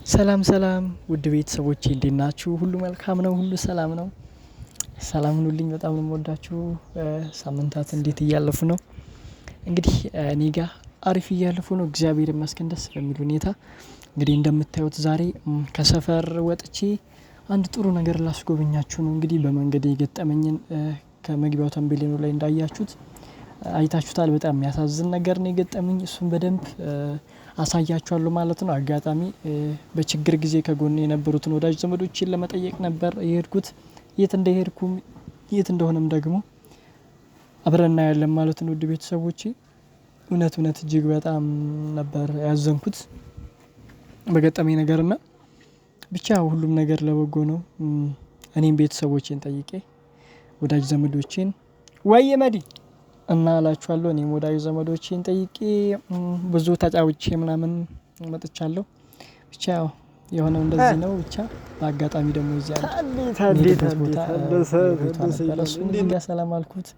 ሰላም ሰላም ውድ ቤተሰቦቼ እንዴት ናችሁ? ሁሉ መልካም ነው፣ ሁሉ ሰላም ነው። ሰላም ሁኑልኝ። በጣም ነው የምወዳችሁ። ሳምንታት እንዴት እያለፉ ነው? እንግዲህ እኔ ጋር አሪፍ እያለፉ ነው፣ እግዚአብሔር ይመስገን ደስ በሚል ሁኔታ። እንግዲህ እንደምታዩት ዛሬ ከሰፈር ወጥቼ አንድ ጥሩ ነገር ላስጎበኛችሁ ነው። እንግዲህ በመንገድ የገጠመኝን ከመግቢያው ተንቤሌኑ ላይ እንዳያችሁት አይታችሁታል። በጣም የሚያሳዝን ነገር ነው የገጠመኝ። እሱን በደንብ አሳያችኋለሁ ማለት ነው። አጋጣሚ በችግር ጊዜ ከጎኔ የነበሩትን ወዳጅ ዘመዶችን ለመጠየቅ ነበር የሄድኩት። የት እንደሄድኩም የት እንደሆነም ደግሞ አብረን እናያለን ማለት ነው። ውድ ቤተሰቦቼ እውነት እጅግ በጣም ነበር ያዘንኩት በገጠመኝ ነገርና ብቻ ሁሉም ነገር ለበጎ ነው። እኔም ቤተሰቦቼን ጠይቄ ወዳጅ ዘመዶቼን ወየ መዲ እና እላችኋለሁ። እኔም ወዳጅ ዘመዶቼን ጠይቄ ብዙ ተጫውቼ ምናምን መጥቻለሁ። ብቻ የሆነው እንደዚህ ነው። ብቻ በአጋጣሚ ደግሞ እዚህ አለ ሰላም አልኩት።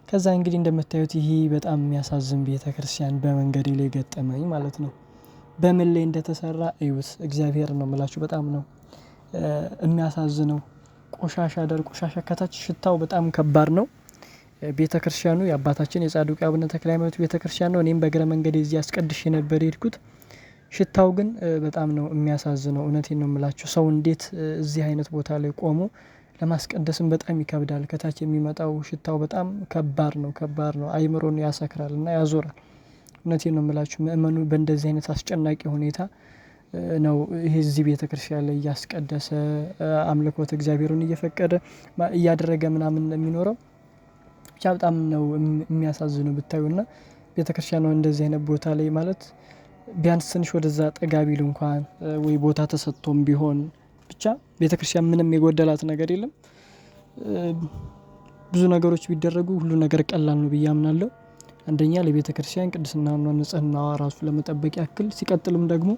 ከዛ እንግዲህ እንደምታዩት ይሄ በጣም የሚያሳዝን ቤተክርስቲያን በመንገዴ ላይ ገጠመኝ ማለት ነው። በምን ላይ እንደተሰራ እዩት። እግዚአብሔር ነው የምላችሁ። በጣም ነው የሚያሳዝነው። ቆሻሻ ቆሻሻ ከታች ሽታው በጣም ከባድ ነው። ቤተክርስቲያኑ የአባታችን የጻድቁ አቡነ ተክለ ሃይማኖት ቤተክርስቲያን ነው። እኔም በእግረ መንገዴ እዚህ አስቀድሼ ነበር የሄድኩት። ሽታው ግን በጣም ነው የሚያሳዝነው። እውነቴን ነው የምላችሁ። ሰው እንዴት እዚህ አይነት ቦታ ላይ ቆሞ ለማስቀደስም በጣም ይከብዳል። ከታች የሚመጣው ሽታው በጣም ከባድ ነው። አይምሮን ያሰክራል እና ያዞራል። እውነቴን ነው የምላችሁ። ምእመኑ በእንደዚህ አይነት አስጨናቂ ሁኔታ ነው ይሄ እዚህ ቤተክርስቲያን ላይ እያስቀደሰ አምልኮት እግዚአብሔርን እየፈቀደ እያደረገ ምናምን የሚኖረው። ብቻ በጣም ነው የሚያሳዝነው ብታዩና ቤተክርስቲያኗ እንደዚህ አይነት ቦታ ላይ ማለት ቢያንስ ትንሽ ወደዛ ጠጋ ቢል እንኳን ወይ ቦታ ተሰጥቶም ቢሆን ብቻ ቤተክርስቲያን ምንም የጎደላት ነገር የለም። ብዙ ነገሮች ቢደረጉ ሁሉ ነገር ቀላል ነው ብዬ አምናለሁ። አንደኛ ለቤተክርስቲያን ቅድስናና ንጽህናዋ ራሱ ለመጠበቅ ያክል፣ ሲቀጥልም ደግሞ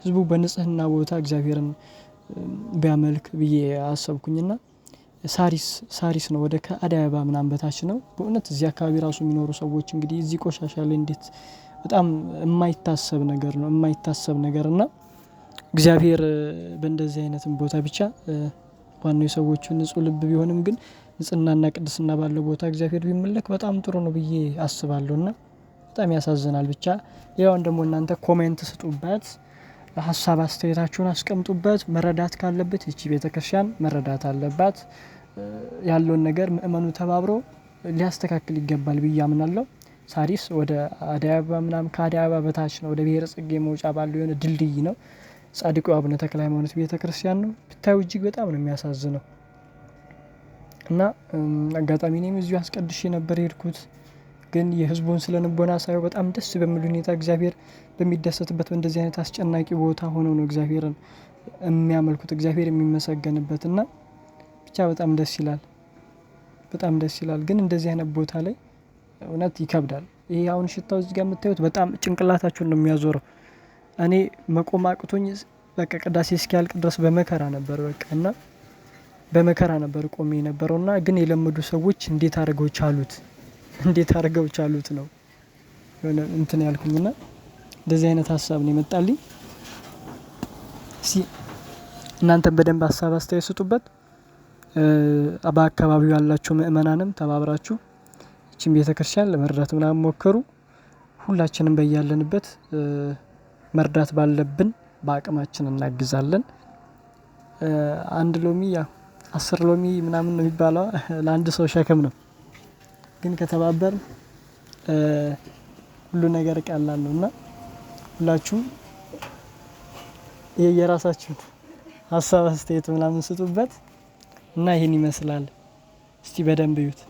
ህዝቡ በንጽህና ቦታ እግዚአብሔርን ቢያመልክ ብዬ አሰብኩኝና ሳሪስ ነው ወደ ከአዲስ አበባ ምናምን በታች ነው። በእውነት እዚህ አካባቢ ራሱ የሚኖሩ ሰዎች እንግዲህ እዚህ ቆሻሻ ላይ እንዴት በጣም የማይታሰብ ነገር እና እግዚአብሔር በእንደዚህ አይነትም ቦታ ብቻ ዋናው የሰዎቹ ንጹህ ልብ ቢሆንም ግን ንጽህናና ቅድስና ባለው ቦታ እግዚአብሔር ቢመለክ በጣም ጥሩ ነው ብዬ አስባለሁና በጣም ያሳዝናል። ብቻ ያው ደግሞ እናንተ ኮሜንት ስጡበት፣ ሀሳብ አስተያየታችሁን አስቀምጡበት። መረዳት ካለበት እቺ ቤተክርስቲያን መረዳት አለባት። ያለውን ነገር ምእመኑ ተባብሮ ሊያስተካክል ይገባል ብዬ አምናለሁ። ሳሪስ ወደ አዲስ አበባ ምናምን ከአዲስ አበባ በታች ነው። ወደ ብሔረ ጽጌ መውጫ ባለው የሆነ ድልድይ ነው። ጻድቁ አቡነ ተክለ ሃይማኖት ቤተክርስቲያን ነው። ብታዩ እጅግ በጣም ነው የሚያሳዝነው። እና አጋጣሚ እኔም እዚሁ አስቀድሼ ነበር የሄድኩት። ግን የህዝቡን ስለንቦና ሳየው በጣም ደስ በሚል ሁኔታ እግዚአብሔር በሚደሰትበት በእንደዚህ አይነት አስጨናቂ ቦታ ሆነው ነው እግዚአብሔርን የሚያመልኩት፣ እግዚአብሔር የሚመሰገንበት እና ብቻ በጣም ደስ ይላል። ግን እንደዚህ አይነት ቦታ ላይ እውነት ይከብዳል። ይሄ አሁን ሽታው እዚህ ጋር የምታዩት በጣም ጭንቅላታችሁን ነው የሚያዞረው። እኔ መቆም አቅቶኝ በቃ ቅዳሴ እስኪያልቅ ድረስ በመከራ ነበር እና በመከራ ነበር ቆሜ የነበረውና ግን የለመዱ ሰዎች እንዴት አድርገው ቻሉት ነው የሆነ እንትን ያልኩኝና እንደዚህ አይነት ሀሳብ ነው የመጣልኝ። እናንተም በደንብ ሀሳብ አስተያየት ስጡበት። በአካባቢው ያላችሁ ምእመናንም ተባብራችሁ እቺን ቤተክርስቲያን ለመርዳት ምናምን ሞከሩ። ሁላችንም በያለንበት መርዳት ባለብን በአቅማችን እናግዛለን። አንድ ሎሚ 10 ሎሚ ምናምን ነው የሚባለው ለአንድ ሰው ሸክም ነው። ግን ከተባበር ሁሉ ነገር ቀላል ነውና ሁላችሁም የራሳችሁን ሀሳብ አስተያየት ምናምን ስጡበት እና ይሄን ይመስላል። እስቲ በደንብ እዩት።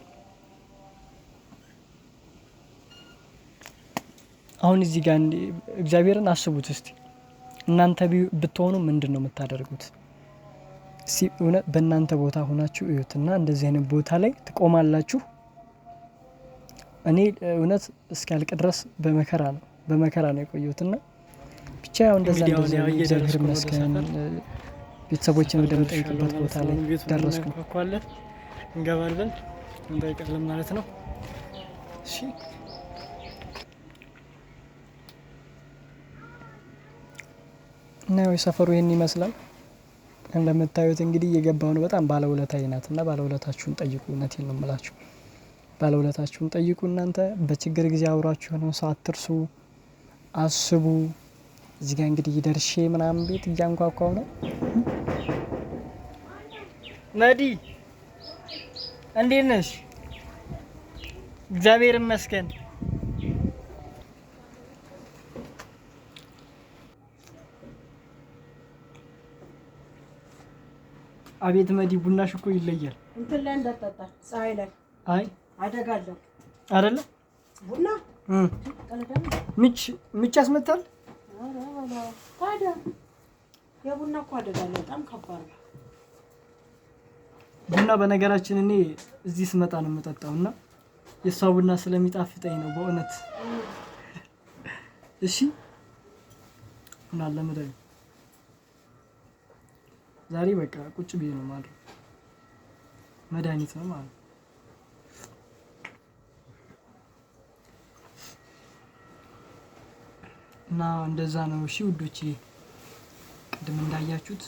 አሁን እዚህ ጋር እግዚአብሔርን አስቡት እስቲ። እናንተ ብትሆኑ ምንድነው የምታደርጉት? እውነት በእናንተ ቦታ ሆናችሁ እዩትና እንደዚህ አይነት ቦታ ላይ ትቆማላችሁ? እኔ እውነት እስኪያልቅ ድረስ በመከራ ነው የቆየሁትና ብቻ ያው እንደዛ እግዚአብሔር ይመስገን ቤተሰቦችን ወደምጠይቅበት ቦታ ላይ ደረስኩ። እንገባለን እንጠይቃለን ማለት ነው። እሺ እና ያው ሰፈሩ ይሄን ይመስላል። እንደምታዩት እንግዲህ እየገባው ነው። በጣም ባለውለታዬ ናት እና ባለውለታችሁን ጠይቁ። እውነቴን ነው የምላችሁ። ባለውለታችሁን ጠይቁ። እናንተ በችግር ጊዜ አብሯችሁ የሆነውን ሰው አትርሱ፣ አስቡ። እዚህ ጋር እንግዲህ ደርሼ ምናምን ቤት እያንኳኳው ነው። መዲ እንዴት ነሽ? እግዚአብሔር ይመስገን። አቤት መዲ ቡናሽ እኮ ይለያል። እንትን ላይ እንዳትጠጣ ፀሐይ ላይ አይ አደጋ አለው አይደለ? ቡና ምች ያስመታል። ታዲያ የቡና እኮ አደጋ አለው። በጣም ከባድ ነው ቡና። በነገራችን እኔ እዚህ ስመጣ ነው የምጠጣው እና የሷ ቡና ስለሚጣፍጠኝ ነው በእውነት። እሺ እና ለምደኝ ዛሬ በቃ ቁጭ ብዬ ነው ማለት መድኃኒት ነው ማለት እና እንደዛ ነው። እሺ ውዶቼ ቅድም እንዳያችሁት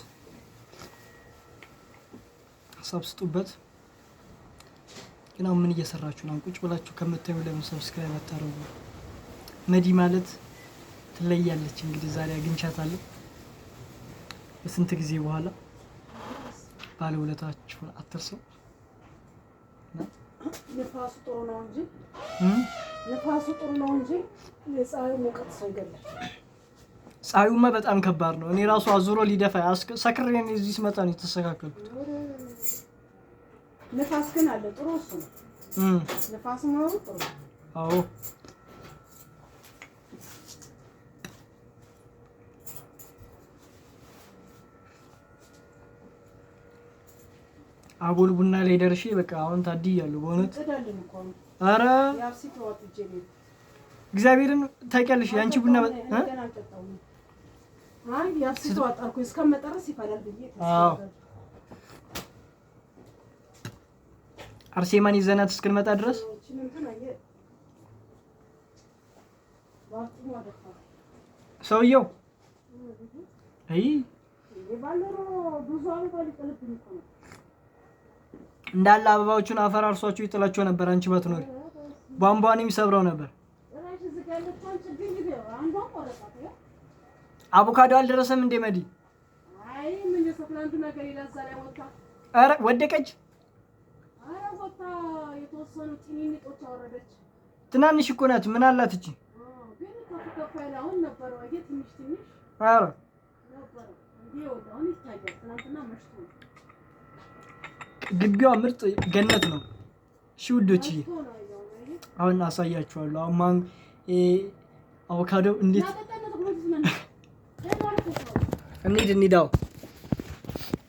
ሀሳብ ስጡበት። ግን አሁን ምን እየሰራችሁ ነው? ቁጭ ብላችሁ ከምታዩ ለምን ሰብስክራይብ አታረጉ? መዲ ማለት ትለያለች። እንግዲህ ዛሬ አግኝቻታለሁ በስንት ጊዜ በኋላ። ባለውለታችሁን አትርሱ። ንፋሱ ጥሩ ነው እንጂ ንፋሱ ጥሩ ነው እንጂ የፀሐዩ ሙቀት ሰው ይገላል። ፀሐዩማ በጣም ከባድ ነው። እኔ ራሱ አዙሮ ሊደፋ ሰክሬ እዚህ ስመጣ ነው የተስተካከልኩት። ንፋስ ግን አለ ጥሩ እሱ ነው። ንፋስ ነው ጥሩ። አዎ አቦል ቡና ላይ ደርሼ በቃ አሁን ታድያለሁ በእውነት። ኧረ እግዚአብሔርን ታውቂያለሽ ያንቺ ቡና አርሴማን ይዘናት እስክንመጣ ድረስ ሰውየው አይ እንዳለ አበባዎቹን አፈራርሷቸው ይጥላቸው ነበር። አንቺ ባትኖሪ ቧንቧንም ይሰብረው ነበር። አቮካዶ አልደረሰም እንዴ መዲ? አይ ምን የሰፍላንቱ ነገር ይላዛለ ወጣ። አረ ወደቀች። አረ ወጣ የተወሰኑ ጢኒኒጦች አወረደች። ትናንሽ እኮ ናት። ምን አላት እቺ? ግን ከፍከፋይላ አሁን ነበር ወይ ትንሽ ትንሽ። አረ ነበር እንዴ ወጣው ይታያል። ትናንትና መሽቶ ግቢዋ ምርጥ ገነት ነው። እሺ ውዶች አሁን አሳያችኋለሁ። አሁን አቮካዶ እንዴት እንሂዳው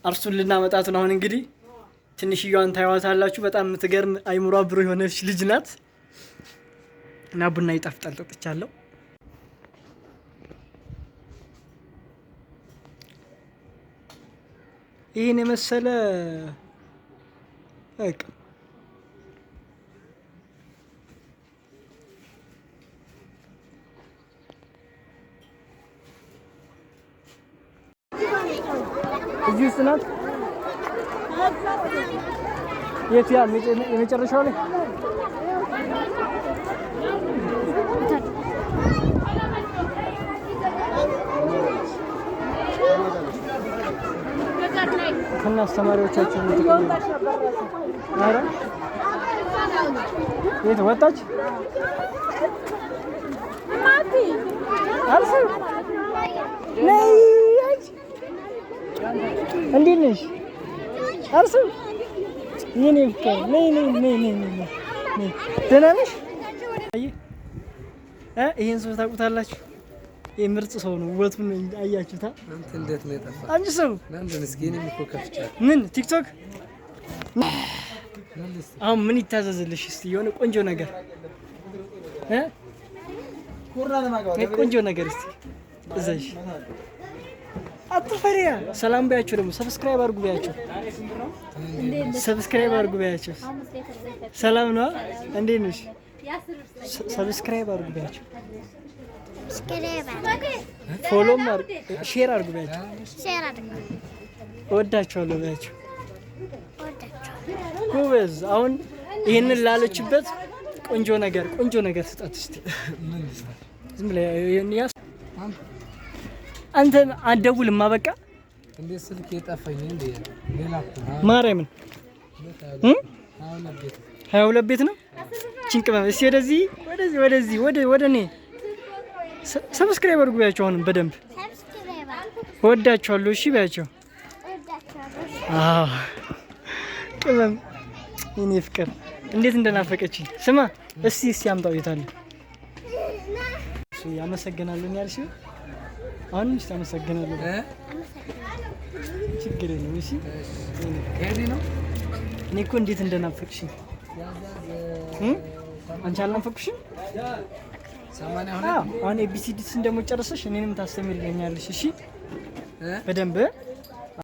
አርሱን ልናመጣት ነው። አሁን እንግዲህ ትንሽዬዋን ታይዋታላችሁ። በጣም የምትገርም አይምሯ ብሩህ የሆነች ልጅ ናት እና ቡና ይጣፍጣል። ጠጥቻለሁ። ይሄን የመሰለ በቃ እዚህ ውስጥ ናት። የት ያ የመጨረሻው ላይ ከና አስተማሪዎቻችን የት ወጣች? አርሱ ነይ እንዴት ነሽ? አርሱ የኔ ፍቅር ነይ ደህና ነሽ? ይሄን ሰው ታውቁታላችሁ? ይሄ ምርጥ ሰው ነው። ውበቱን አያችሁታ? አንተ እንዴት ነው የጠፋ? አንቺ ሰው ለምን ምስኪን የሚኮከፍቻል? ምን ቲክቶክ አሁን ምን ይታዘዝልሽ? እስቲ የሆነ ቆንጆ ነገር ቆንጆ ነገር እስቲ እዛሽ አትፈሪያ። ሰላም ባያችሁ ደግሞ ሰብስክራይብ አድርጉ ባያችሁ። ሰብስክራይብ አድርጉ ባያችሁ። ሰላም ነው? እንዴት ነሽ? ሰብስክራይብ አድርጉ ባያችሁ። ፎሎም ሼር አድርጉ በያቸው። እወዳቸዋለሁ በያቸው። ጎበዝ። አሁን ይሄንን ላለችበት ቆንጆ ነገር ስጣት እስቲ። ዝም ብለህ አንተ አትደውልማ በቃ። እንዴት ስልክ የጠፋኝ እንዴ? ሌላ ማርያምን 22 ቤት ነው። ጭንቅማ እስቲ ወደ እኔ ሰብስክራይብ አድርጉ በያቸው። አሁንም በደንብ እወዳቸዋለሁ። እሺ በያቸው። አዎ ቅመም የኔ ፍቅር እንዴት እንደናፈቀችኝ ስማ። እስቲ አምጣው የታለ? እሺ አመሰግናለሁ ያልሽ አሁን እስቲ አመሰግናለሁ። ችግር የለም። እሺ ሄዲ ነው። እኔ እኮ እንዴት እንደናፈቅሽኝ አንቺ አልናፈቅሽም? 82 አሁን ኤቢሲዲስ እንደሞ ጨርሰሽ እኔንም ታስተምሪልኛለሽ። እሺ በደንብ